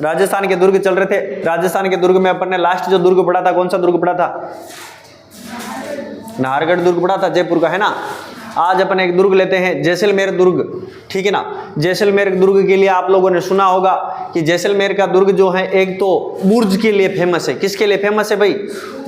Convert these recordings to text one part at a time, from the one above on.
राजस्थान के दुर्ग चल रहे थे। राजस्थान के दुर्ग में अपन ने लास्ट जो दुर्ग पढ़ा था, कौन सा दुर्ग पढ़ा था? नाहरगढ़ दुर्ग पढ़ा था, जयपुर का, है ना। आज अपन एक दुर्ग लेते हैं, जैसलमेर दुर्ग, ठीक है ना। जैसलमेर दुर्ग के लिए आप लोगों ने सुना होगा कि जैसलमेर का दुर्ग जो है एक तो बुर्ज के लिए फेमस है। किसके लिए फेमस है भाई?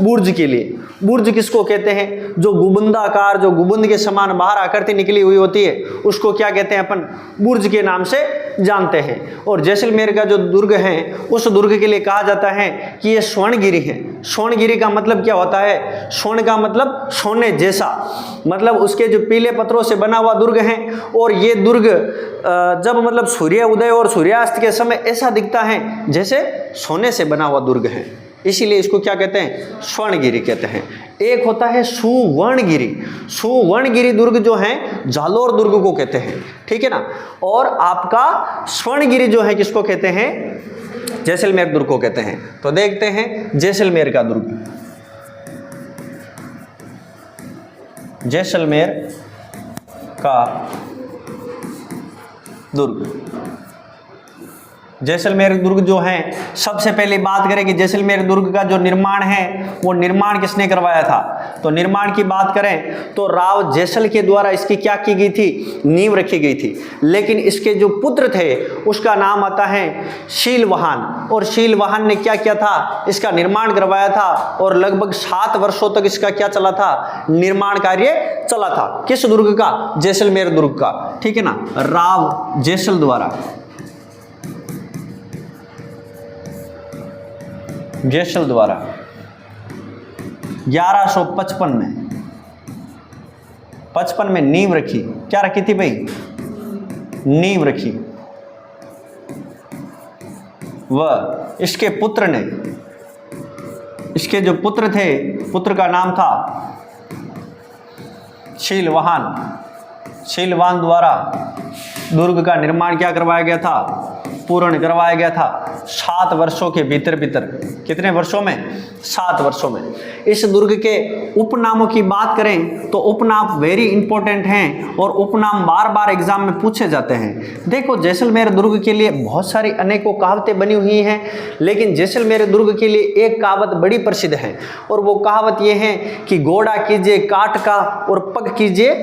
बुर्ज के लिए। बुर्ज किसको कहते हैं? जो गुबंदाकार, जो गुबंद के समान बाहर आकृति निकली हुई होती है, उसको क्या कहते हैं अपन? बुर्ज के नाम से जानते हैं। और जैसलमेर का जो दुर्ग है, उस दुर्ग के लिए कहा जाता है कि ये स्वर्णगिरी है। स्वर्णगिरी का मतलब क्या होता है? स्वर्ण का मतलब सोने जैसा, मतलब उसके जो पीले पत्थरों से बना हुआ दुर्ग है। और ये दुर्ग जब मतलब सूर्य उदय और सूर्यास्त के समय ऐसा दिखता है जैसे सोने से बना हुआ दुर्ग है, इसीलिए इसको क्या कहते हैं? स्वर्णगिरी कहते हैं। एक होता है सुवर्णगिरी। सुवर्णगिरी दुर्ग जो है जालोर दुर्ग को कहते हैं, ठीक है ना। और आपका स्वर्णगिरी जो है किसको कहते हैं? जैसलमेर दुर्ग को कहते हैं। तो देखते हैं जैसलमेर का दुर्ग। जैसलमेर का दुर्ग। जैसलमेर दुर्ग जो है, सबसे पहले बात करें कि जैसलमेर दुर्ग का जो निर्माण है वो निर्माण किसने करवाया था? तो निर्माण की बात करें तो राव जैसल के द्वारा इसकी क्या की गई थी? नींव रखी गई थी। लेकिन इसके जो पुत्र थे उसका नाम आता है शीलवाहन। और शीलवाहन ने क्या किया था? इसका निर्माण करवाया था। और लगभग 7 वर्षों तक इसका क्या चला था? निर्माण कार्य चला था। किस दुर्ग का? जैसलमेर दुर्ग का, ठीक है ना। राव जैसल द्वारा, जैसल द्वारा 1155 में नींव रखी। क्या रखी थी भाई? नींव रखी। वह इसके पुत्र ने, इसके जो पुत्र थे, पुत्र का नाम था शीलवाहन। शीलवाहन द्वारा दुर्ग का निर्माण क्या करवाया गया था? पूर्ण करवाया गया था 7 वर्षों के भीतर भीतर। कितने वर्षों में? 7 वर्षों में। इस दुर्ग के उपनामों की बात करें तो उपनाम वेरी इंपॉर्टेंट हैं और उपनाम बार बार एग्जाम में पूछे जाते हैं। देखो जैसलमेर दुर्ग के लिए बहुत सारी अनेकों कहावतें बनी हुई हैं, लेकिन जैसलमेर दुर्ग के लिए एक कहावत बड़ी प्रसिद्ध है और वो कहावत ये है कि घोड़ा कीजिए काट का और पग कीजिए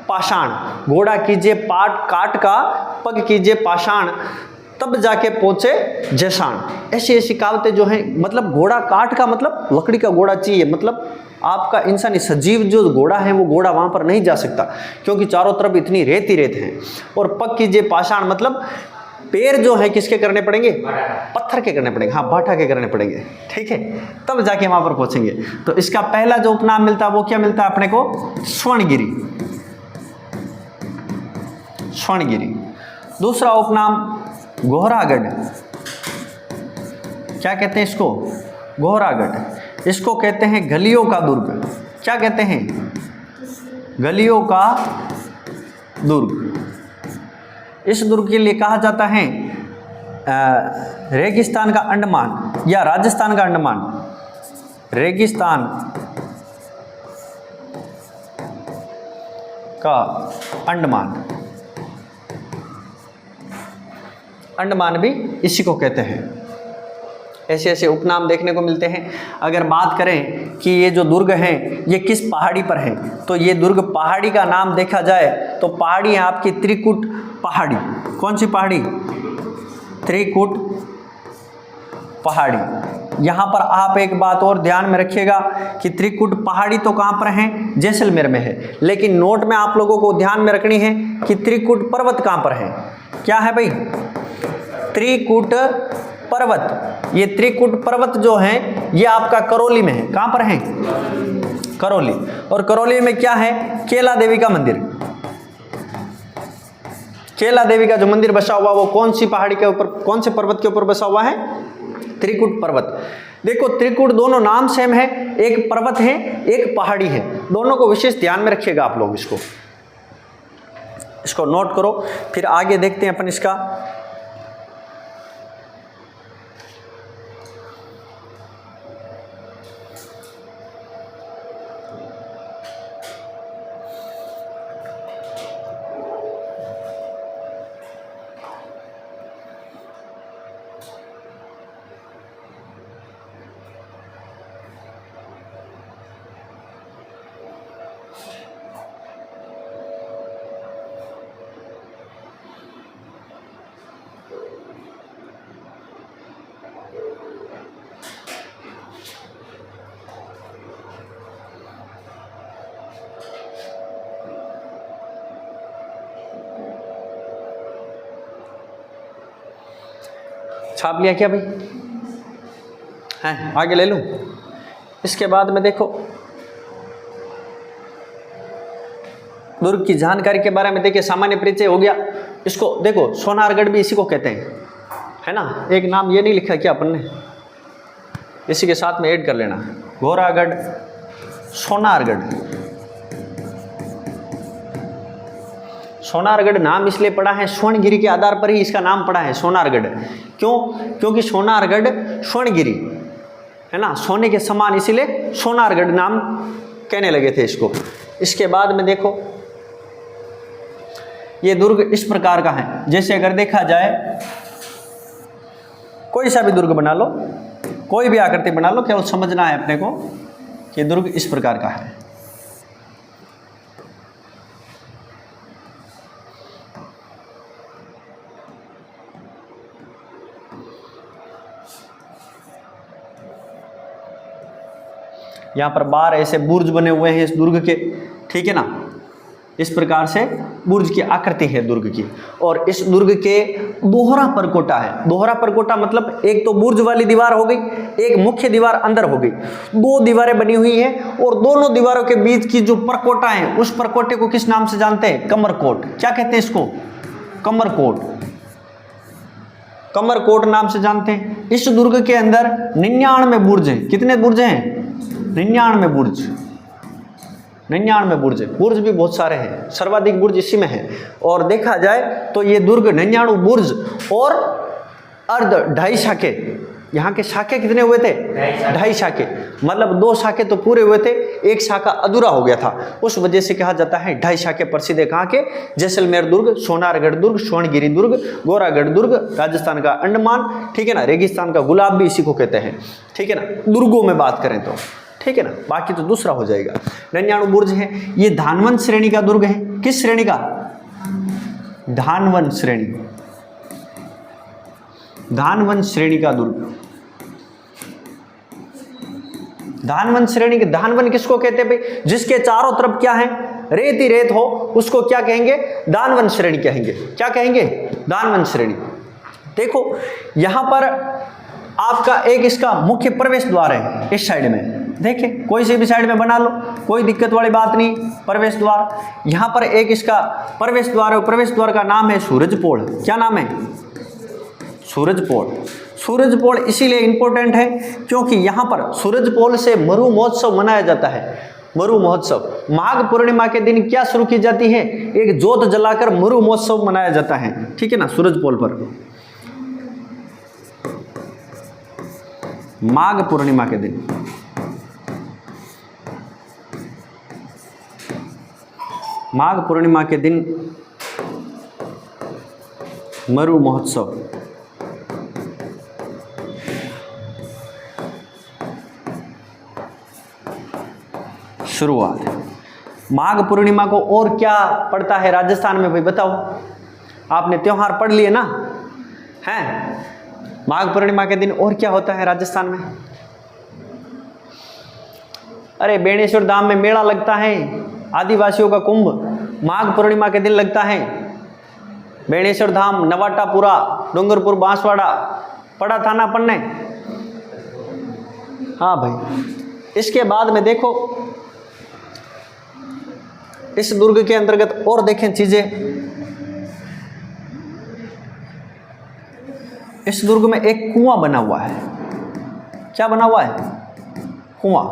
पाषाण। घोड़ा कीजिए काट का, पग कीजिए पाषाण, तब जाके पहुंचे जैसाण। ऐसी ऐसी कहावतें जो हैं, मतलब घोड़ा काट का मतलब लकड़ी का घोड़ा चाहिए, मतलब आपका इंसानी सजीव जो घोड़ा है वो घोड़ा वहां पर नहीं जा सकता क्योंकि चारों तरफ इतनी रेत ही रेत है। और पग कीजिए पाषाण मतलब पैर जो है किसके करने पड़ेंगे? पत्थर के करने पड़ेंगे, हाँ भाटा के करने पड़ेंगे, ठीक है, तब जाके वहां पर पहुंचेंगे। तो इसका पहला जो उपनाम मिलता है वो क्या मिलता है अपने को? स्वर्णगिरी। स्वर्णगिरी। दूसरा उपनाम गोहरागढ़। क्या कहते हैं इसको? गोहरागढ़। इसको कहते हैं गलियों का दुर्ग। क्या कहते हैं? गलियों का दुर्ग। इस दुर्ग के लिए कहा जाता है रेगिस्तान का अंडमान या राजस्थान का अंडमान। रेगिस्तान का अंडमान। अंडमान भी इसी को कहते हैं। ऐसे ऐसे उपनाम देखने को मिलते हैं। अगर बात करें कि ये जो दुर्ग हैं ये किस पहाड़ी पर है, तो ये दुर्ग पहाड़ी का नाम देखा जाए तो पहाड़ी है आपकी त्रिकुट पहाड़ी। कौन सी पहाड़ी? त्रिकुट पहाड़ी। यहाँ पर आप एक बात और ध्यान में रखिएगा कि त्रिकुट पहाड़ी तो कहाँ पर है? जैसलमेर में है, लेकिन नोट में आप लोगों को ध्यान में रखनी है कि त्रिकुट पर्वत कहाँ पर है। क्या है भाई? त्रिकुट पर्वत। ये त्रिकुट पर्वत जो है ये आपका करौली में है। कहां पर है? करौली। और करौली में क्या है? केला देवी का मंदिर। केला देवी का जो मंदिर बसा हुआ वो कौन सी पहाड़ी के ऊपर, कौन से पर्वत के ऊपर बसा हुआ है? त्रिकुट पर्वत। देखो त्रिकुट दोनों नाम सेम है, एक पर्वत है एक पहाड़ी है, दोनों को विशेष ध्यान में रखिएगा आप लोग। इसको नोट करो, फिर आगे देखते हैं अपन इसका। छाप लिया क्या भाई? हैं, आगे ले लूं। इसके बाद में देखो दुर्ग की जानकारी के बारे में देखिए, सामान्य परिचय हो गया। इसको देखो सोनारगढ़ भी इसी को कहते हैं, है ना। एक नाम ये नहीं लिखा क्या अपन ने, इसी के साथ में ऐड कर लेना, घोरागढ़, सोनारगढ़। सोनारगढ़ नाम इसलिए पड़ा है, स्वर्णगिरी के आधार पर ही इसका नाम पड़ा है सोनारगढ़। क्यों? क्योंकि सोनारगढ़ स्वर्णगिरी है ना, सोने के समान, इसीलिए सोनारगढ़ नाम कहने लगे थे इसको। इसके बाद में देखो ये दुर्ग इस प्रकार का है, जैसे अगर देखा जाए कोई सा भी दुर्ग बना लो, कोई भी आकृति बना लो, केवल समझना है अपने को कि दुर्ग इस प्रकार का है। यहां पर 12 ऐसे बुर्ज बने हुए हैं इस दुर्ग के, ठीक है ना। इस प्रकार से बुर्ज की आकृति है दुर्ग की। और इस दुर्ग के दोहरा परकोटा है। दोहरा परकोटा मतलब एक तो बुर्ज वाली दीवार हो गई, एक मुख्य दीवार अंदर हो गई, दो दीवारें बनी हुई हैं। और दोनों दीवारों के बीच की जो परकोटा है, उस परकोटे को किस नाम से जानते हैं? कमरकोट। क्या कहते हैं इसको? कमरकोट। कमरकोट नाम से जानते हैं। इस दुर्ग के अंदर 99 बुर्ज हैं। कितने बुर्ज हैं? 99 बुर्ज। 99 बुर्ज। बुर्ज भी बहुत सारे हैं, सर्वाधिक बुर्ज इसी में है। और देखा जाए तो ये दुर्ग 99 बुर्ज और अर्ध 2.5 शाखे। यहाँ के शाखे कितने हुए थे? 2.5 शाखे, मतलब 2 शाखे तो पूरे हुए थे, 1 शाखा अधूरा हो गया था। उस वजह से कहा जाता है 2.5 शाखे प्रसिद्ध है। कहाँ के? जैसलमेर दुर्ग, सोनारगढ़ दुर्ग, स्वर्णगिरी दुर्ग, गोरागढ़ दुर्ग, राजस्थान का अंडमान, ठीक है ना। रेगिस्तान का गुलाब भी इसी को कहते हैं, ठीक है ना, दुर्गों में बात करें तो, ठीक है ना। बाकी तो दूसरा हो जाएगा। 99 बुर्ज है। ये धानवन श्रेणी का दुर्ग है। किस श्रेणी का? धानवन श्रेणी। धानवन श्रेणी का दुर्ग। धानवन श्रेणी के, धानवन किसको कहते हैं भाई? जिसके चारों तरफ क्या है? रेत ही रेत हो, उसको क्या कहेंगे? दानवन श्रेणी कहेंगे। क्या कहेंगे? दानवन श्रेणी। देखो यहां पर आपका एक इसका मुख्य प्रवेश द्वार है इस साइड में। देखिए कोई से भी साइड में बना लो, कोई दिक्कत वाली बात नहीं। प्रवेश द्वार, यहां पर एक इसका प्रवेश द्वार है। प्रवेश द्वार का नाम है सूरजपोल। क्या नाम है? सूरजपोल। सूरजपोल इसीलिए इंपॉर्टेंट है क्योंकि यहां पर सूरजपोल से मरु महोत्सव मनाया जाता है। मरु महोत्सव माघ पूर्णिमा के दिन क्या शुरू की जाती है? एक जोत जलाकर मरु महोत्सव मनाया जाता है, ठीक है ना, सूरजपोल पर। माघ पूर्णिमा के दिन माघ पूर्णिमा के दिन मरु महोत्सव। शुरुआत माघ पूर्णिमा को और क्या पड़ता है राजस्थान में भाई बताओ? आपने त्योहार पढ़ लिए ना हैं? माघ पूर्णिमा के दिन और क्या होता है राजस्थान में? अरे बेणेश्वर धाम में मेला लगता है, आदिवासियों का कुंभ माघ पूर्णिमा के दिन लगता है। बेणेश्वर धाम, नवाटापुरा, डूंगरपुर, बांसवाड़ा, पढ़ा था ना अपन ने? हाँ भाई। इसके बाद में देखो इस दुर्ग के अंतर्गत और देखें चीजें। इस दुर्ग में एक कुआं बना हुआ है। क्या बना हुआ है? कुआं।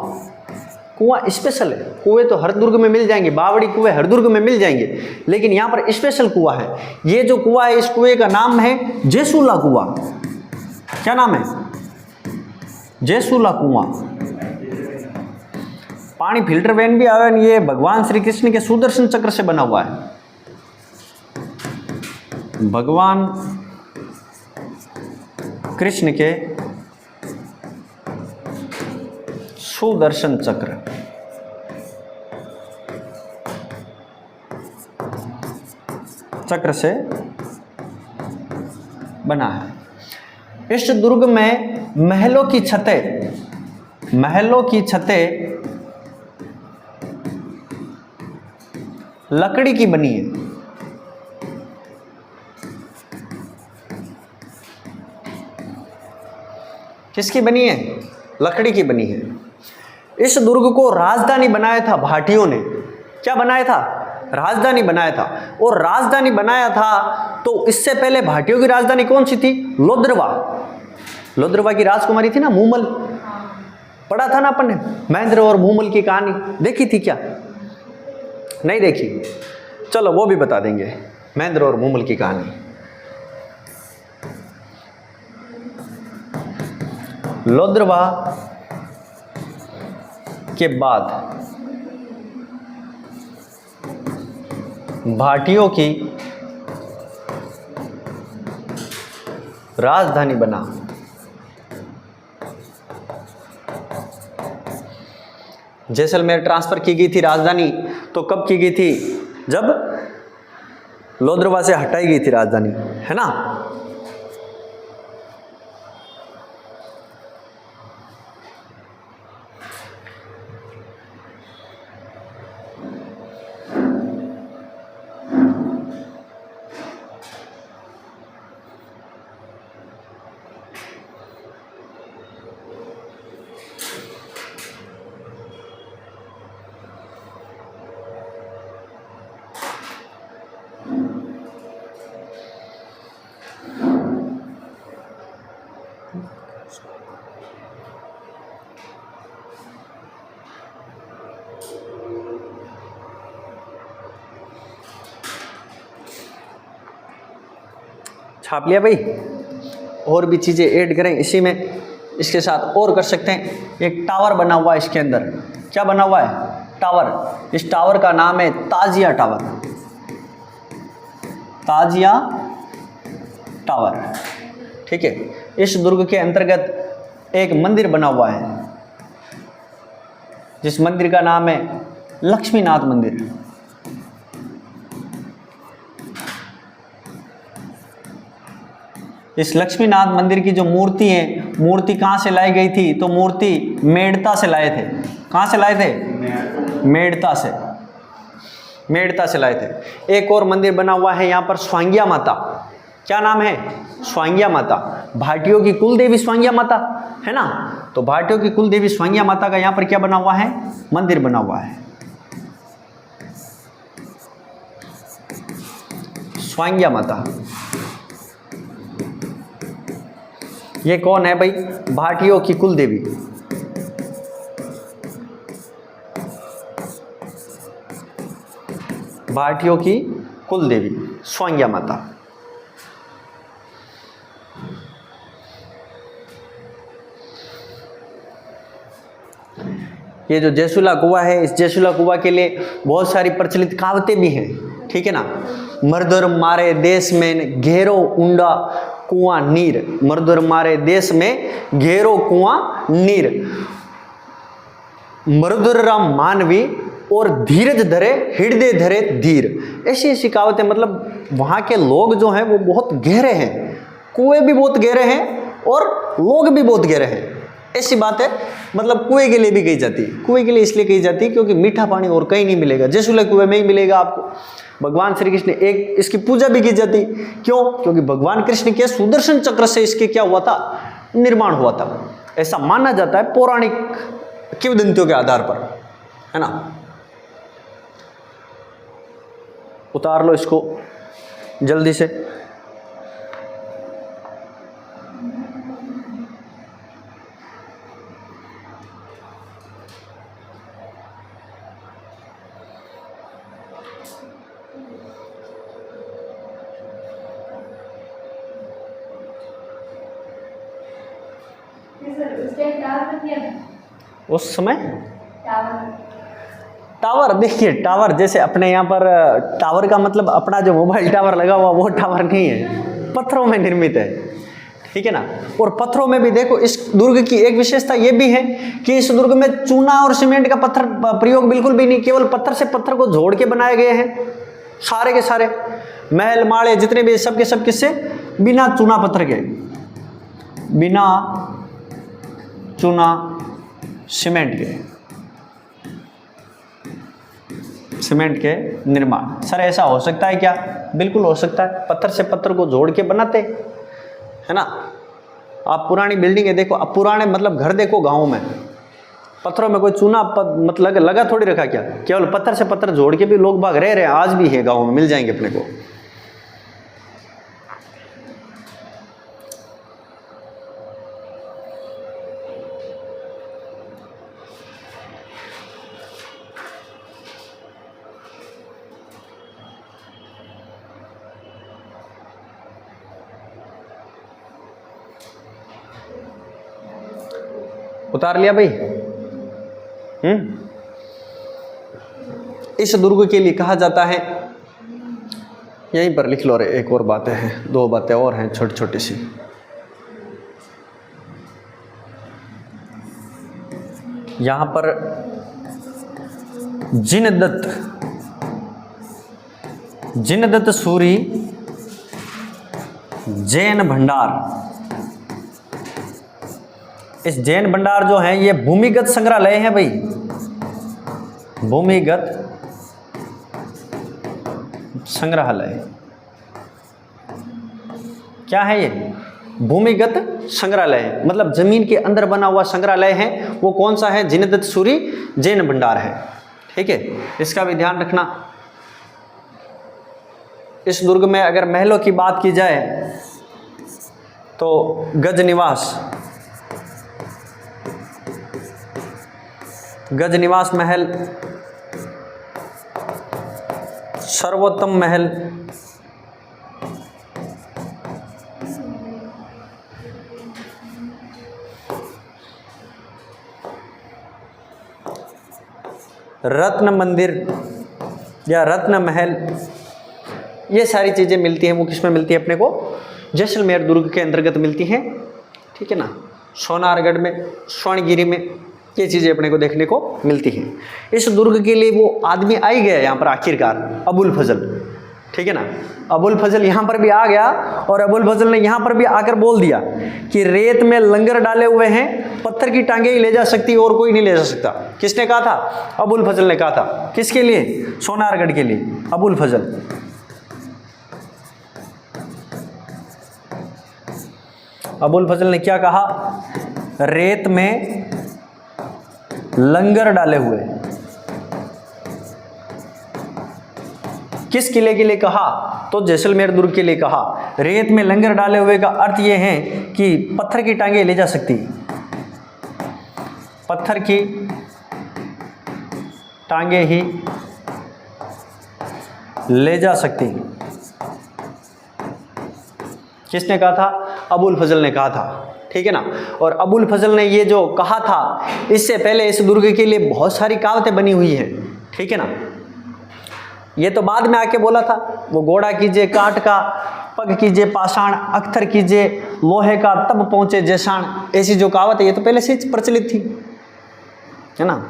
कुआं स्पेशल है। कुएं तो हर दुर्ग में मिल जाएंगे, बावड़ी कुएं हर दुर्ग में मिल जाएंगे, लेकिन यहां पर स्पेशल कुआं है। ये जो कुआं है, इस कुएं का नाम है जेसूला कुआं। क्या नाम है? जेसूला कुआं। पानी फिल्टर वैन भी आवे। ये भगवान श्री कृष्ण के सुदर्शन चक्र से बना हुआ है। भगवान कृष्ण के सुदर्शन चक्र से बना है। इस दुर्ग में महलों की छतें लकड़ी की बनी है। किसकी बनी है? लकड़ी की बनी है। इस दुर्ग को राजधानी बनाया था भाटियों ने। क्या बनाया था? राजधानी बनाया था। और राजधानी बनाया था तो इससे पहले भाटियों की राजधानी कौन सी थी? लोद्रवा। लोद्रवा की राजकुमारी थी ना मूमल। पढ़ा था ना अपन ने महेंद्र और मूमल की कहानी, देखी थी क्या? नहीं देखी? चलो वो भी बता देंगे, महेंद्र और मूमल की कहानी। लोद्रवा के बाद भाटियों की राजधानी बना। जैसलमेर ट्रांसफर की गई थी राजधानी, तो कब की गई थी? जब लोद्रवा से हटाई गई थी राजधानी, है ना? छाप लिया भाई? और भी चीज़ें ऐड करें इसी में, इसके साथ और कर सकते हैं। एक टावर बना हुआ है इसके अंदर। क्या बना हुआ है? टावर। इस टावर का नाम है ताजिया टावर। ताजिया टावर, ठीक है। इस दुर्ग के अंतर्गत एक मंदिर बना हुआ है, जिस मंदिर का नाम है लक्ष्मीनाथ मंदिर। इस लक्ष्मीनाथ मंदिर की जो मूर्ति है, मूर्ति कहाँ से लाई गई थी? तो मूर्ति मेड़ता से लाए थे। कहाँ से लाए थे? मेड़ता से। मेड़ता से लाए थे। एक और मंदिर बना हुआ है यहाँ पर, स्वांगिया माता। क्या नाम है? स्वांगिया माता। भाटियों की कुल देवी स्वांगिया माता है ना, तो भाटियों की कुल देवी स्वांगिया माता का यहाँ पर क्या बना हुआ है? मंदिर बना हुआ है, स्वांगिया माता। ये कौन है भाई? भाटियों की कुल देवी। भाटियों की कुल देवी स्वांगिया माता। ये जो जयसुला कुआं है, इस जयसुला कुआं के लिए बहुत सारी प्रचलित कहावतें भी हैं, ठीक है ना। मर्दर मारे देश में घेरो ऊंडा कुआं नीर। मर्दर मारे देश में घेरो कुआं नीर। मर्दर राम मानवी और धीरज धरे हृदय धरे धीर। ऐसी ऐसी कहावतें, मतलब वहाँ के लोग जो हैं वो बहुत गहरे हैं, कुएं भी बहुत गहरे हैं और लोग भी बहुत गहरे हैं। ऐसी बात है, मतलब कुएं के लिए भी कही जाती है। कुएं के लिए इसलिए कही जाती है क्योंकि मीठा पानी और कहीं नहीं मिलेगा, जयसुला कुएं में ही मिलेगा आपको। भगवान श्री कृष्ण एक इसकी पूजा भी की जाती, क्यों? क्योंकि भगवान कृष्ण के सुदर्शन चक्र से इसके क्या हुआ था? निर्माण हुआ था, ऐसा माना जाता है पौराणिक किंवदंतियों के आधार पर, है ना। उतार लो इसको जल्दी से। उस समय टावर, देखिए टावर जैसे अपने यहाँ पर टावर का मतलब अपना जो मोबाइल टावर लगा हुआ वो टावर नहीं है, पत्थरों में निर्मित है, ठीक है ना। और पत्थरों में भी देखो, इस दुर्ग की एक विशेषता ये भी है कि इस दुर्ग में चूना और सीमेंट का पत्थर प्रयोग बिल्कुल भी नहीं, केवल पत्थर से पत्थर को जोड़ के बनाए गए हैं सारे के सारे। महल माड़े जितने भी सब के सब किससे? बिना चूना पत्थर के, बिना चूना सीमेंट के निर्माण। सर ऐसा हो सकता है क्या? बिल्कुल हो सकता है, पत्थर से पत्थर को जोड़ के बनाते, है ना। आप पुरानी बिल्डिंग देखो, अब पुराने मतलब घर देखो गाँव में, पत्थरों में कोई चूना मतलब लगा थोड़ी रखा, क्या केवल पत्थर से पत्थर जोड़ के भी लोग बाग रह रहे हैं, आज भी है गाँव में, मिल जाएंगे अपने को। उतार लिया भाई। इस दुर्ग के लिए कहा जाता है, यहीं पर लिख लो रे, एक और बातें हैं, 2 बातें और हैं छोटी छोटी सी। यहां पर जिनदत्त सूरी जैन भंडार, इस जैन भंडार जो है ये भूमिगत संग्रहालय है भाई, भूमिगत संग्रहालय। क्या है ये? भूमिगत संग्रहालय है, मतलब जमीन के अंदर बना हुआ संग्रहालय है। वो कौन सा है? जिनदत्त सूरी जैन भंडार है। ठीक है, इसका भी ध्यान रखना। इस दुर्ग में अगर महलों की बात की जाए तो गजनिवास महल, सर्वोत्तम महल, रत्न मंदिर या रत्न महल, ये सारी चीज़ें मिलती हैं। वो किस में मिलती है अपने को? जैसलमेर दुर्ग के अंतर्गत मिलती हैं। ठीक है ना, सोनारगढ़ में, स्वर्णगिरी में ये चीज़ें अपने को देखने को मिलती हैं। इस दुर्ग के लिए वो आदमी आ ही गया यहाँ पर आखिरकार, अबुल फजल। ठीक है ना, अबुल फजल यहाँ पर भी आ गया और अबुल फजल ने यहाँ पर भी आकर बोल दिया कि रेत में लंगर डाले हुए हैं, पत्थर की टांगे ही ले जा सकती और कोई नहीं ले जा सकता। किसने कहा था? अबुल फजल ने कहा था। किसके लिए? सोनारगढ़ के लिए अबुल फजल। अबुल फजल ने क्या कहा? रेत में लंगर डाले हुए। किस किले के लिए कहा? तो जैसलमेर दुर्ग के लिए कहा। रेत में लंगर डाले हुए का अर्थ यह है कि पत्थर की टांगे ले जा सकती, पत्थर की टांगे ही ले जा सकती। किसने कहा था? अबुल फजल ने कहा था। ठीक है ना, और अबुल फजल ने ये जो कहा था, इससे पहले इस दुर्ग के लिए बहुत सारी कहावतें बनी हुई हैं। ठीक है ना, ये तो बाद में आके बोला था। वो घोड़ा कीजिए काठ का, पग कीजिए पाषाण, अख्तर कीजिए लोहे का, तब पहुंचे जैसाण, ऐसी जो कहावत है ये तो पहले से ही प्रचलित थी, है ना।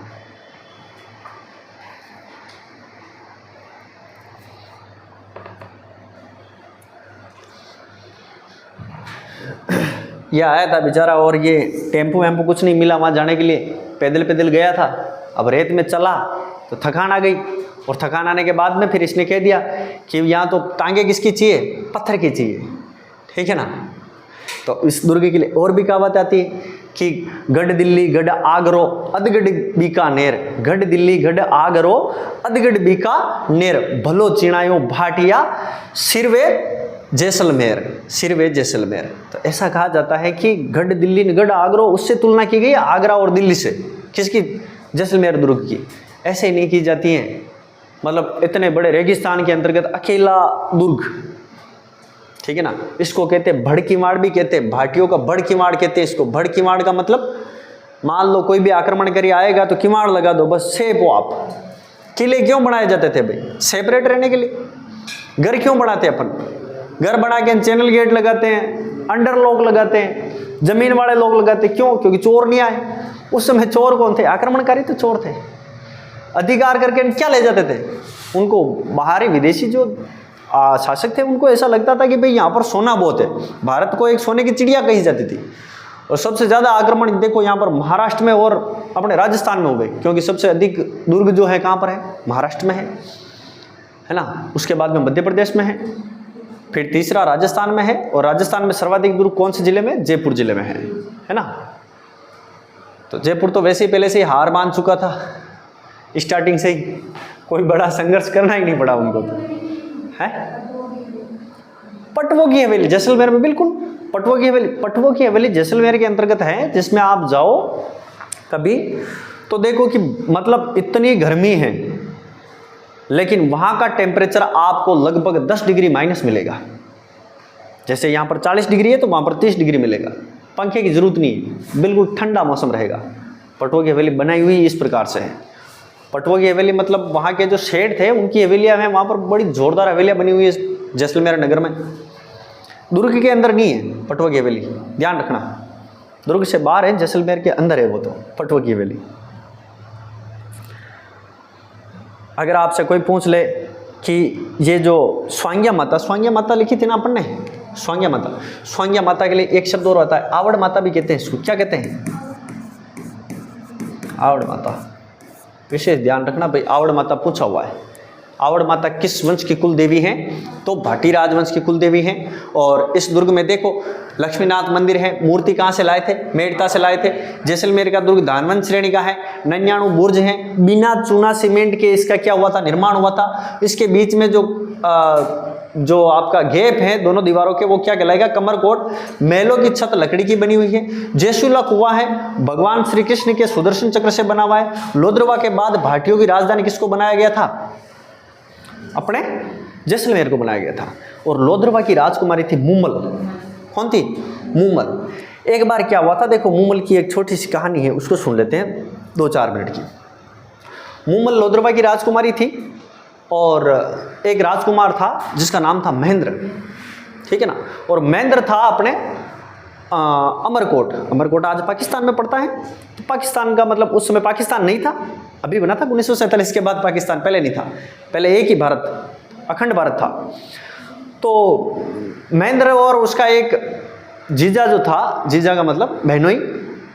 ये आया था बेचारा और ये टेम्पो वेम्पो कुछ नहीं मिला वहाँ जाने के लिए, पैदल पैदल गया था। अब रेत में चला तो थकान आ गई, और थकान आने के बाद में फिर इसने कह दिया कि यहाँ तो टांगे किसकी चाहिए? पत्थर की चाहिए। ठीक है ना, तो इस दुर्ग के लिए और भी कहावत आती है कि गढ़ दिल्ली गढ़ आगरो अधगढ़ बीकानेर, गढ़ दिल्ली गढ़ आगरो अधगढ़ बीकानेर, भलो चिणायो भाटिया सिरवे जैसलमेर, सिरवे जैसलमेर। तो ऐसा कहा जाता है कि गढ़ दिल्ली गढ़ आगरो, उससे तुलना की गई आगरा और दिल्ली से। किसकी? जैसलमेर दुर्ग की। ऐसे नहीं की जाती हैं, मतलब इतने बड़े रेगिस्तान के अंतर्गत अकेला दुर्ग। ठीक है ना, इसको कहते हैं भड़कीमाड़ भी कहते हैं, भाटियों का भड़कीमाड़ कहते हैं इसको। भड़कीमाड़ का मतलब, मान लो कोई भी आक्रमण करी आएगा तो किमाड़ लगा दो, बस सेफ हो आप। किले क्यों बनाए जाते थे भाई? सेपरेट रहने के लिए। घर क्यों बनाते अपन? घर बना के चैनल गेट लगाते हैं, अंडर लॉक लगाते हैं, जमीन वाले लोग लगाते हैं। क्यों? क्योंकि चोर नहीं आए। उस समय चोर कौन थे? आक्रमणकारी तो चोर थे। अधिकार करके क्या ले जाते थे? उनको बाहरी विदेशी जो शासक थे उनको ऐसा लगता था कि भाई यहाँ पर सोना बहुत है, भारत को एक सोने की चिड़िया कही जाती थी। और सबसे ज़्यादा आक्रमण देखो यहाँ पर महाराष्ट्र में और अपने राजस्थान में हो गए, क्योंकि सबसे अधिक दुर्ग जो है कहाँ पर है? महाराष्ट्र में है ना। उसके बाद में मध्य प्रदेश में है। फिर तीसरा राजस्थान में है, और राजस्थान में सर्वाधिक दुर्ग कौन से जिले में? जयपुर जिले में है ना। तो जयपुर तो वैसे ही पहले से ही हार मान चुका था, स्टार्टिंग से ही कोई बड़ा संघर्ष करना ही नहीं पड़ा उनको तो है। पटवों की हवेली जैसलमेर में, बिल्कुल पटवों की हवेली, पटवों की हवेली जैसलमेर के अंतर्गत है, जिसमें आप जाओ कभी तो देखो कि मतलब इतनी गर्मी है, लेकिन वहां का टेम्परेचर आपको लगभग 10 डिग्री माइनस मिलेगा। जैसे यहाँ पर 40 डिग्री है तो वहाँ पर 30 डिग्री मिलेगा, पंखे की जरूरत नहीं, बिल्कुल ठंडा मौसम रहेगा। पटवों की हवेली बनाई हुई इस प्रकार से है। पटवों की हवेली मतलब वहाँ के जो शेठ थे उनकी हवेलियाँ हैं, वहाँ पर बड़ी जोरदार हवेलियाँ बनी हुई है जैसलमेर नगर में। दुर्ग के अंदर नहीं है पटवों की हवेली, ध्यान रखना, दुर्ग से बाहर है, जैसलमेर के अंदर है वो तो पटवों की हवेली। अगर आपसे कोई पूछ ले कि ये जो स्वांग्या माता लिखी थी ना अपन ने, स्वांग्या माता के लिए एक शब्द और आता है, आवड़ माता भी कहते हैं इसको। क्या कहते हैं? आवड़ माता। विशेष ध्यान रखना भाई, आवड़ माता पूछा हुआ है। आवड़ माता किस वंश की कुल देवी हैं? तो भाटी राजवंश की कुल देवी हैं। और इस दुर्ग में देखो लक्ष्मीनाथ मंदिर है। मूर्ति कहाँ से लाए थे? मेड़ता से लाए थे। जैसलमेर का दुर्ग धानवंत श्रेणी का है। 99 बुर्ज हैं, बिना चूना सीमेंट के इसका क्या हुआ था? निर्माण हुआ था। इसके बीच में जो आपका गैप है दोनों दीवारों के, वो क्या कहलाएगा? कमरकोट। महलों की छत लकड़ी की बनी हुई है। जयशूला कुआं है, भगवान श्री कृष्ण के सुदर्शन चक्र से बना हुआ है। लोद्रवा के बाद भाटियों की राजधानी किसको बनाया गया था? अपने जैसलमेर को बनाया गया था। और लोद्रवा की राजकुमारी थी मूमल। कौन थी? मूमल। एक बार क्या हुआ था देखो, मूमल की एक छोटी सी कहानी है, उसको सुन लेते हैं 2-4 मिनट की। मूमल लोद्रवा की राजकुमारी थी और एक राजकुमार था जिसका नाम था महेंद्र, ठीक है ना। और महेंद्र था अपने अमरकोट आज पाकिस्तान में पड़ता है। तो पाकिस्तान का मतलब उस समय पाकिस्तान नहीं था, अभी बना था 1947 के बाद पाकिस्तान, पहले नहीं था, पहले एक ही भारत, अखंड भारत था। तो महेंद्र और उसका एक जीजा जो था, जीजा का मतलब बहनोई,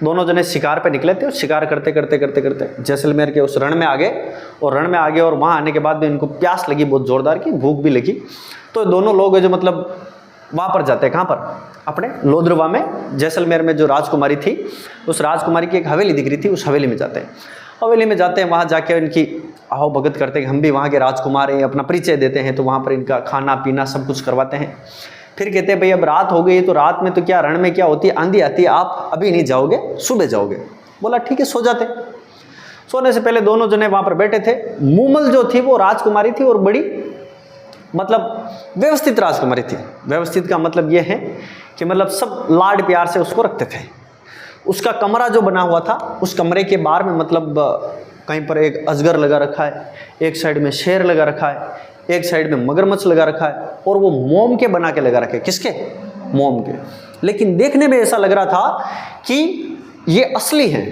दोनों जने शिकार पे निकले थे। और शिकार करते करते जैसलमेर के उस रण में आ गए। और रण में आ गए और वहाँ आने के बाद भी इनको प्यास लगी बहुत जोरदार की, भूख भी लगी। तो दोनों लोग जो मतलब वहाँ पर जाते हैं, कहाँ पर? अपने लोद्रवा में। जैसलमेर में जो राजकुमारी थी, उस राजकुमारी की एक हवेली दिख रही थी, उस हवेली में जाते हैं। हवेली में जाते हैं, वहाँ जाके इनकी आओ भगत करते हैं, हम भी वहाँ के राजकुमार हैं, अपना परिचय देते हैं। तो वहाँ पर इनका खाना पीना सब कुछ करवाते हैं। फिर कहते हैं भाई अब रात हो गई, तो रात में तो क्या रण में क्या होती है, आंधी आती है, आप अभी नहीं जाओगे, सुबह जाओगे। बोला ठीक है, सो जाते। सोने से पहले दोनों जने वहाँ पर बैठे थे। मूमल जो थी वो राजकुमारी थी और बड़ी मतलब व्यवस्थित राजकुमारी थी। व्यवस्थित का मतलब ये है कि मतलब सब लाड प्यार से उसको रखते थे। उसका कमरा जो बना हुआ था, उस कमरे के बाहर में मतलब कहीं पर एक अजगर लगा रखा है, एक साइड में शेर लगा रखा है, एक साइड में मगरमच्छ लगा रखा है। और वो मोम के बना के लगा रखे। किसके? मोम के। लेकिन देखने में ऐसा लग रहा था कि ये असली है।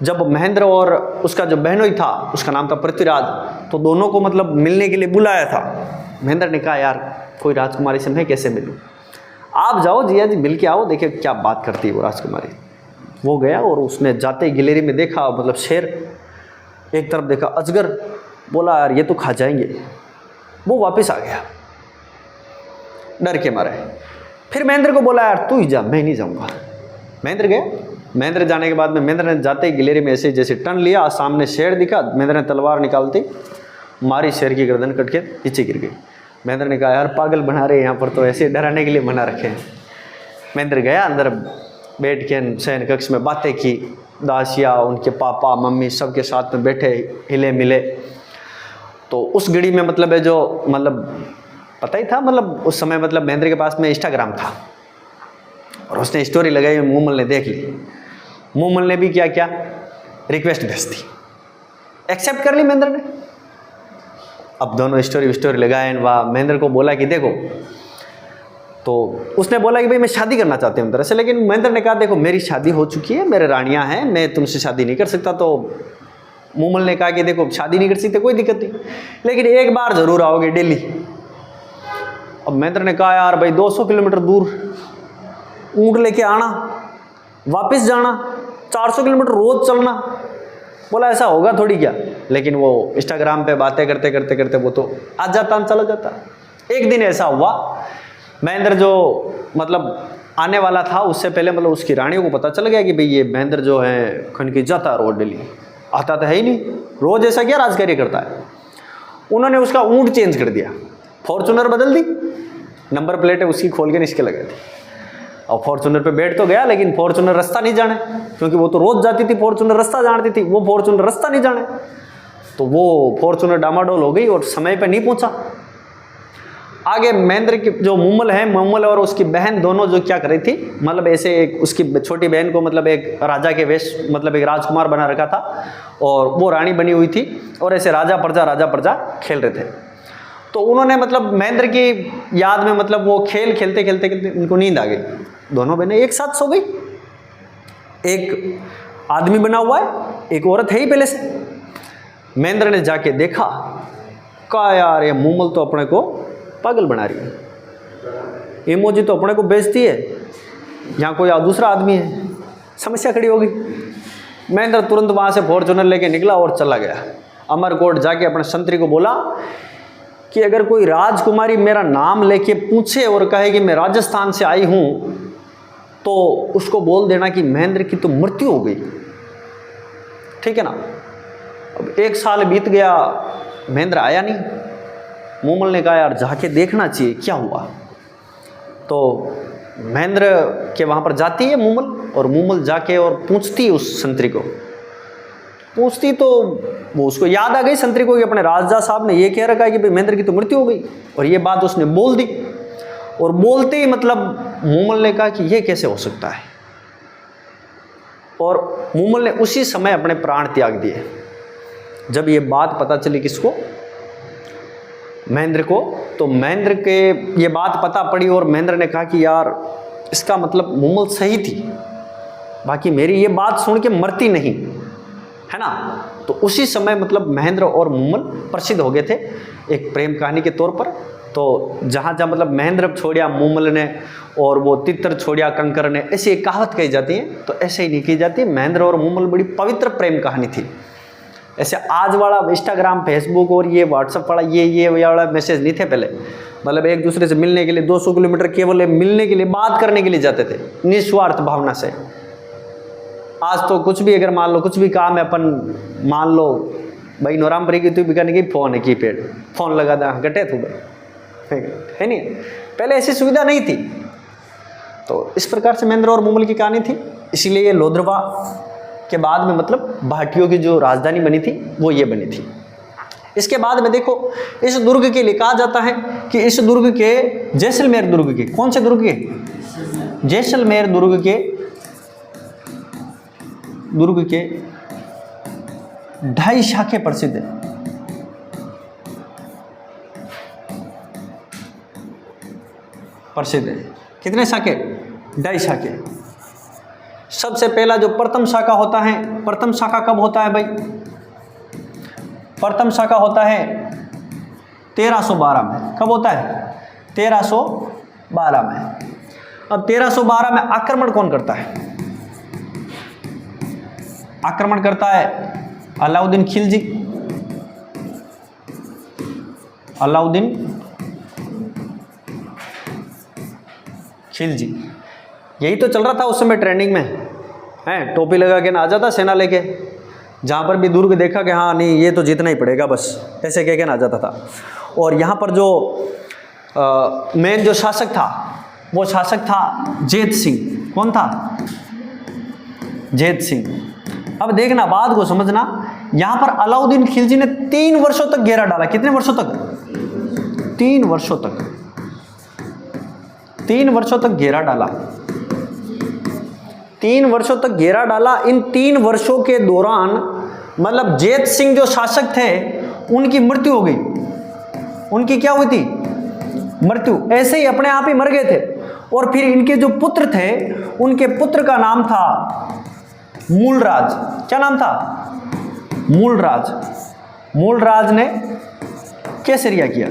जब महेंद्र और उसका जो बहनोई था, उसका नाम था पृथ्वीराज, तो दोनों को मतलब मिलने के लिए बुलाया था। महेंद्र ने कहा यार कोई राजकुमारी से मैं कैसे मिलूं, आप जाओ जिया जी, मिल के आओ, देखिए क्या बात करती है वो राजकुमारी। वो गया और उसने जाते ही गिलेरी में देखा मतलब शेर, एक तरफ देखा अजगर, बोला यार ये तो खा जाएंगे। वो वापस आ गया डर के मारे। फिर महेंद्र को बोला यार तू ही जा, मैं नहीं जाऊंगा। महेंद्र गया। महेंद्र जाने के बाद में महेंद्र ने जाते ही गिलेरी में ऐसे जैसे टन लिया, सामने शेर दिखा। महेंद्र ने तलवार निकालती मारी, शेर की गर्दन कट के नीचे गिर गई। महेंद्र ने कहा यार पागल बना रहे यहाँ पर, तो ऐसे डराने के लिए बना रखे हैं। महेंद्र गया अंदर, बैठ के शयन कक्ष में बातें की। दासिया, उनके पापा मम्मी सबके साथ में बैठे हिले मिले। तो उस घड़ी में मतलब है जो मतलब पता ही था, मतलब उस समय मतलब महेंद्र के पास में इंस्टाग्राम था और उसने स्टोरी लगाई, मूमल ने देख ली। मूमल ने भी क्या किया, रिक्वेस्ट भेज दी, एक्सेप्ट कर ली महेंद्र ने। अब दोनों स्टोरी लगाए। वाह, महेंद्र को बोला कि देखो, तो उसने बोला कि भाई मैं शादी करना चाहती हूँ तरह से। लेकिन महेंद्र ने कहा देखो मेरी शादी हो चुकी है, मेरे रानियाँ हैं, मैं तुमसे शादी नहीं कर सकता। तो मूमल ने कहा कि देखो शादी नहीं कर सकते कोई दिक्कत नहीं, लेकिन एक बार जरूर आओगे डेली। अब महेंद्र ने कहा यार भाई 200 किलोमीटर दूर ऊँट लेके आना, वापस जाना, 400 किलोमीटर रोज चलना। बोला ऐसा होगा थोड़ी क्या। लेकिन वो इंस्टाग्राम पे बातें करते करते वो तो आ जाता चला जाता। एक दिन ऐसा हुआ, महेंद्र जो मतलब आने वाला था उससे पहले मतलब उसकी रानियों को पता चल गया कि भाई ये महेंद्र जो है खनकी जाता रोज डेली, आता तो है ही नहीं, रोज ऐसा क्या राजकार्य करता है। उन्होंने उसका ऊंट चेंज कर दिया, फॉर्चूनर बदल दी, नंबर प्लेटें उसकी खोल के निश्के लगे थे। और फॉर्चूनर पे बैठ तो गया, लेकिन फॉर्चूनर रास्ता नहीं जाने, क्योंकि वो तो रोज जाती थी, फॉर्चूनर रास्ता जानती थी, वो फॉर्चूनर रास्ता नहीं जाने, तो वो फॉर्चूनर डामाडोल हो गई और समय पे नहीं पहुंचा। आगे महेंद्र की जो मुमल है, मुमल और उसकी बहन दोनों जो क्या कर रही थी, मतलब ऐसे एक उसकी छोटी बहन को मतलब एक राजा के वेश, मतलब एक राजकुमार बना रखा था और वो रानी बनी हुई थी, और ऐसे राजा प्रजा खेल रहे थे। तो उन्होंने मतलब महेंद्र की याद में मतलब वो खेल खेलते खेलते खेलते उनको नींद आ गई। दोनों बहनें एक साथ सो गई, एक आदमी बना हुआ है, एक औरत है ही पहले से। महेंद्र ने जाके देखा, कहा यार ये मुमल तो अपने को पागल बना रही है, इमोजी तो अपने को बेचती है, यहाँ कोई दूसरा आदमी है, समस्या खड़ी हो गई। महेंद्र तुरंत वहाँ से फॉर्चूनर लेके निकला और चला गया। अमरकोट जाके अपने संतरी को बोला कि अगर कोई राजकुमारी मेरा नाम लेके पूछे और कहे कि मैं राजस्थान से आई हूँ, तो उसको बोल देना कि महेंद्र की तो मृत्यु हो गई, ठीक है ना। अब 1 साल बीत गया, महेंद्र आया नहीं। मुमल ने कहा यार जाके देखना चाहिए क्या हुआ। तो महेंद्र के वहाँ पर जाती है मुमल, और मुमल जाके और पूछती उस संतरी को, पूछती तो वो उसको याद आ गई संतरी को कि अपने राजा साहब ने ये कह रखा है कि भाई महेंद्र की तो मृत्यु हो गई, और ये बात उसने बोल दी। और बोलते ही मतलब मुमल ने कहा कि ये कैसे हो सकता है, और मुमल ने उसी समय अपने प्राण त्याग दिए। जब ये बात पता चली किसको, महेंद्र को, तो महेंद्र के ये बात पता पड़ी और महेंद्र ने कहा कि यार इसका मतलब मुमल सही थी, बाकी मेरी ये बात सुन के मरती नहीं है ना। तो उसी समय मतलब महेंद्र और मुमल प्रसिद्ध हो गए थे एक प्रेम कहानी के तौर पर। तो जहाँ जहाँ मतलब महेंद्र छोड़िया मुमल ने और वो तितर छोड़िया कंकर ने, ऐसी एक कहावत कही जाती है, तो ऐसे ही नहीं की जाती। महेंद्र और मुमल बड़ी पवित्र प्रेम कहानी थी। ऐसे आज वाला इंस्टाग्राम, फेसबुक और ये व्हाट्सअप वाला ये वाला मैसेज नहीं थे पहले। मतलब एक दूसरे से मिलने के लिए 200 किलोमीटर केवल मिलने के लिए, बात करने के लिए जाते थे निस्वार्थ भावना से। आज तो कुछ भी अगर मान लो कुछ भी काम है, अपन मान लो भाई नोराम परी की तो बिकाने की फ़ोन है, कीपैड फ़ोन लगा दा घटे थे भाई, है नहीं। पहले ऐसी सुविधा नहीं थी। तो इस प्रकार से महेंद्र और मुमल की कहानी थी। इसीलिए ये लोधरवा के बाद में मतलब भाटियों की जो राजधानी बनी थी वो ये बनी थी। इसके बाद में देखो, इस दुर्ग के लिए कहा जाता है कि इस दुर्ग के, जैसलमेर दुर्ग के, कौन से दुर्ग के, जैसलमेर दुर्ग के 2.5 शाखे प्रसिद्ध है। प्रसिद्ध है कितने शाखे, 2.5 शाखे। सबसे पहला जो प्रथम शाखा होता है, प्रथम शाखा कब होता है भाई, प्रथम शाखा होता है 1312 में। कब होता है, 1312 में। अब 1312 में आक्रमण कौन करता है, आक्रमण करता है अलाउद्दीन खिलजी। अलाउद्दीन खिलजी, यही तो चल रहा था उस समय ट्रेंडिंग में, है टोपी लगा के ना आ जाता सेना लेके, जहाँ पर भी दुर्ग देखा कि हाँ नहीं ये तो जीतना ही पड़ेगा बस, ऐसे कह के ना आ जाता था। और यहाँ पर जो मेन जो शासक था वो शासक था जैत सिंह। कौन था, जैत सिंह। अब देखना बात को समझना, यहाँ पर अलाउद्दीन खिलजी ने 3 वर्षों तक घेरा डाला। कितने वर्षों तक, 3 वर्षों तक, 3 वर्षों तक घेरा डाला, 3 वर्षों तक घेरा डाला। इन 3 वर्षों के दौरान मतलब जैत सिंह जो शासक थे उनकी मृत्यु हो गई। उनकी क्या हुई थी, मृत्यु, ऐसे ही अपने आप ही मर गए थे। और फिर इनके जो पुत्र थे, उनके पुत्र का नाम था मूलराज। क्या नाम था, मूलराज। मूलराज ने केसरिया किया।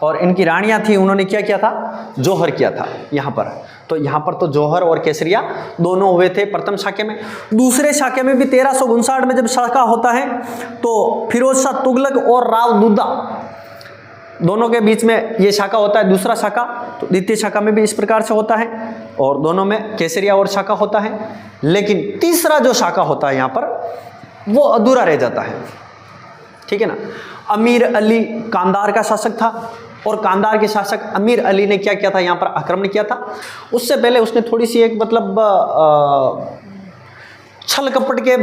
और इनकी रानियां थी, उन्होंने क्या किया था, जौहर किया था। यहाँ पर तो यहाँ पर तो जौहर और केसरिया दोनों हुए थे प्रथम शाखे में। दूसरे शाखे में भी 1359 में जब शाखा होता है तो फिरोज शाह तुगलक और राव दुद्दा दोनों के बीच में ये शाखा होता है दूसरा शाखा। तो द्वितीय शाखा में भी इस प्रकार से होता है और दोनों में केसरिया और शाखा होता है। लेकिन तीसरा जो शाखा होता है यहाँ पर वो अधूरा रह जाता है, ठीक है ना। अमीर अली कांधार का शासक था और कांधार के शासक अमीर अली ने क्या किया था, यहाँ पर आक्रमण किया था। उससे पहले उसने थोड़ी सी एक मतलब छल कपट के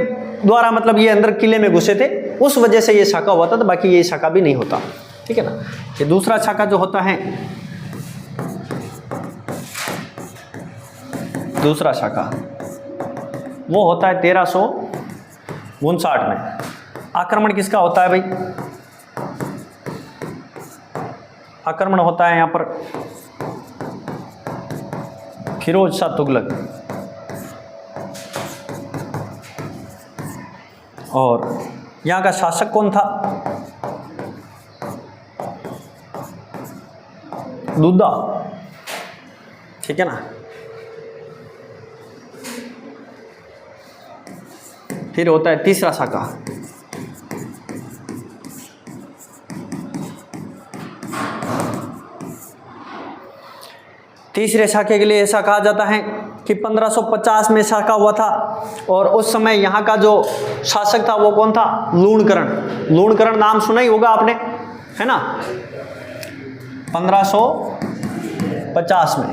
द्वारा मतलब ये अंदर किले में घुसे थे, उस वजह से ये शाखा हुआ था। तो बाकी ये शाखा भी नहीं होता, ठीक है ना। ये दूसरा शाखा जो होता है, दूसरा शाखा वो होता है 1359 में। आक्रमण किसका होता है भाई? आक्रमण होता है यहाँ पर फिरोज शाह तुगलक और यहाँ का शासक कौन था? दुद्दा, ठीक है ना। फिर होता है तीसरा शाखा, तीसरे शाखे के लिए ऐसा कहा जाता है कि 1550 में शाखा हुआ था और उस समय यहाँ का जो शासक था वो कौन था? लूणकरण। लूणकरण नाम सुना ही होगा आपने, है ना। 1550 में।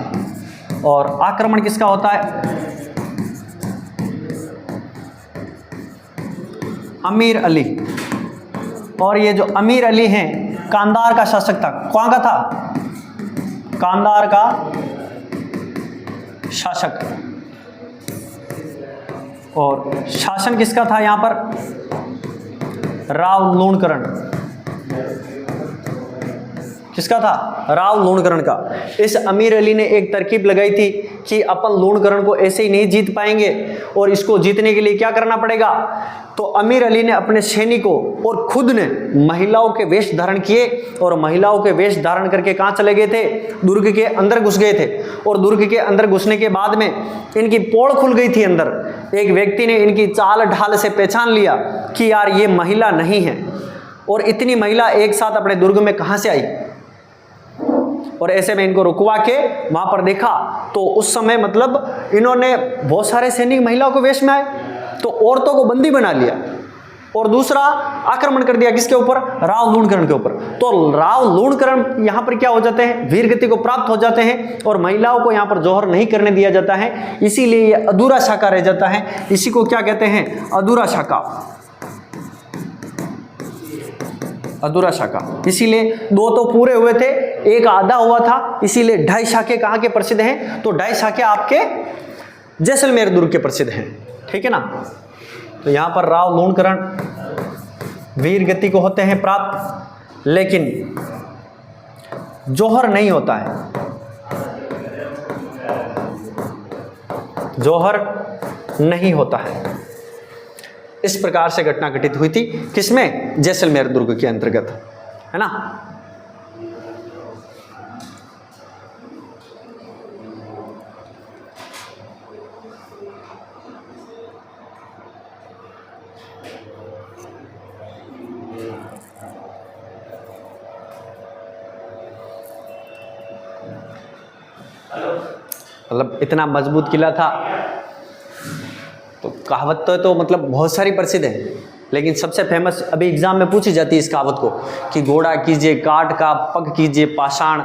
और आक्रमण किसका होता है? अमीर अली। और ये जो अमीर अली हैं कांधार का शासक था। कौन का था? कांधार का शासक। और शासन किसका था यहाँ पर? राव लूणकरण। किसका था? राव लूणकरण का। इस अमीर अली ने एक तरकीब लगाई थी कि अपन लूणकरण को ऐसे ही नहीं जीत पाएंगे और इसको जीतने के लिए क्या करना पड़ेगा। तो अमीर अली ने अपने सैनिकों और खुद ने महिलाओं के वेश धारण किए और महिलाओं के वेश धारण करके कहाँ चले गए थे? दुर्ग के अंदर घुस गए थे। और दुर्ग के अंदर घुसने के बाद में इनकी पोल खुल गई थी अंदर। एक व्यक्ति ने इनकी चाल ढाल से पहचान लिया कि यार ये महिला नहीं है। और इतनी महिला एक साथ अपने दुर्ग में कहाँ से आई? और ऐसे में इनको रुकवा के वहां पर देखा तो उस समय मतलब इन्होंने बहुत सारे सैनिक महिलाओं के वेश में आए तो औरतों को बंदी बना लिया और दूसरा आक्रमण कर दिया किसके ऊपर? राव लूणकरण के ऊपर। तो राव लूणकरण यहाँ पर क्या हो जाते हैं? वीरगति को प्राप्त हो जाते हैं और महिलाओं को यहाँ पर जौहर नहीं करने दिया जाता है। इसीलिए ये अधूरा शाखा रह जाता है। इसी को क्या कहते हैं? अधूरा शाखा। अधूरा शाखा। इसीलिए दो तो पूरे हुए थे, एक आधा हुआ था, इसीलिए 2.5 शाखे कहाँ के प्रसिद्ध हैं? तो 2.5 शाखे आपके जैसलमेर दुर्ग के प्रसिद्ध हैं, ठीक है ना। तो यहाँ पर राव लूणकरण वीर गति को होते हैं प्राप्त, लेकिन जौहर नहीं होता है। जौहर नहीं होता है। इस प्रकार से घटना घटित हुई थी किसमें? जैसलमेर दुर्ग के अंतर्गत, है ना। मतलब इतना मजबूत किला था। तो कहावत तो मतलब बहुत सारी प्रसिद्ध है, लेकिन सबसे फेमस अभी एग्जाम में पूछी जाती है इस कहावत को कि घोड़ा कीजिए काठ का, पग कीजिए पाषाण,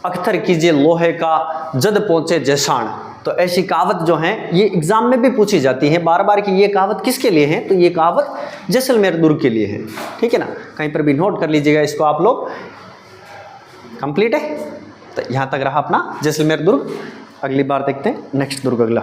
अख्तर कीजिए लोहे का, जद पहुँचे जैसाण। तो ऐसी कहावत जो है ये एग्जाम में भी पूछी जाती है बार बार कि ये कहावत किसके लिए है? तो ये कहावत जैसलमेर दुर्ग के लिए है, ठीक है ना। कहीं पर भी नोट कर लीजिएगा इसको आप लोग। कंप्लीट है। तो यहाँ तक रहा अपना जैसलमेर दुर्ग। अगली बार देखते हैं नेक्स्ट दुर्ग अगला।